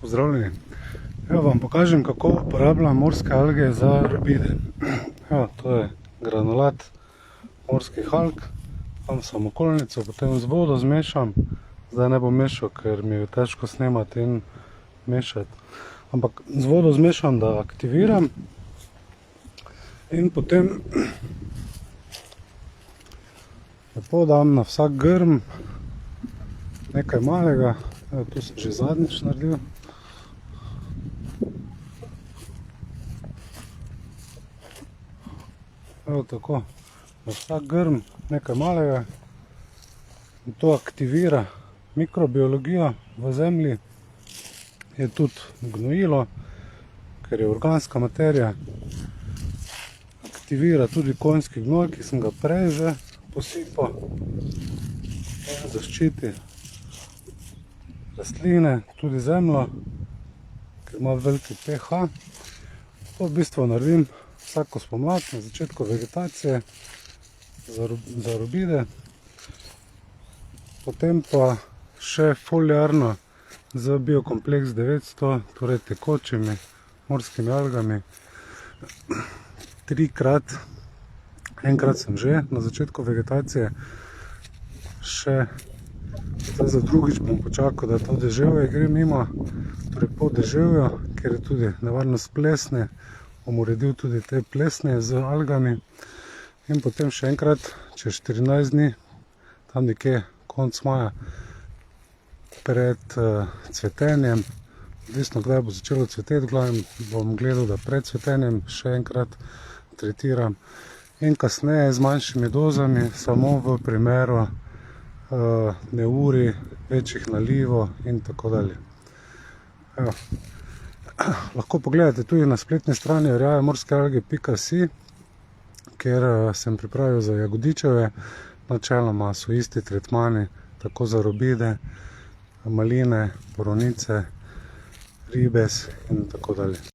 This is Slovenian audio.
Pozdravljeni. Evo vam pokažem, kako uporabljam morske alge za robide. Evo, to je granulat morskih alg. Tam sem okolnico, potem z vodo zmešam. Zdaj ne bom mešal, ker mi je težko snemati in mešati. Ampak z vodo zmešam, da aktiviram. In potem lepo dam na vsak grm nekaj malega. Evo, tu sem že zadnjič naredil. Evo tako, na vsak grm nekaj malega. In to aktivira mikrobiologijo v zemlji. Je tudi gnojilo, ker je organska materija. Aktivira tudi konjski gnoj, ki sem ga prej že posipal. Zaščiti rastline, tudi zemljo, ker ima veliki pH. To v bistvu naredim vsako spomlad na začetku vegetacije za robide. Potem pa še foliarno z Biokompleks 900, torej tekočimi morskimi algami. Enkrat sem že na začetku vegetacije, še zdaj za drugič bom počakal, da to deževje gre mimo. Torej po deževju, ker je tudi nevarnost plesne, bom uredil tudi te plesne z algami. In potem še enkrat čez 14 dni, tam nekje konec maja, pred cvetenjem, odvisno kdaj bo začelo cveteti, glavnem bom gledal, da pred cvetenjem še enkrat tretiram. In kasneje z manjšimi dozami, samo v primeru neurij, večjih nalivov in tako dalje. Evo. Lahko pogledate tudi na spletni strani rjavemorske-alge.si, kjer sem pripravil za jagodičeve. Načeloma so isti tretmani, tako za robide, maline, borovnice, ribez in tako dalje.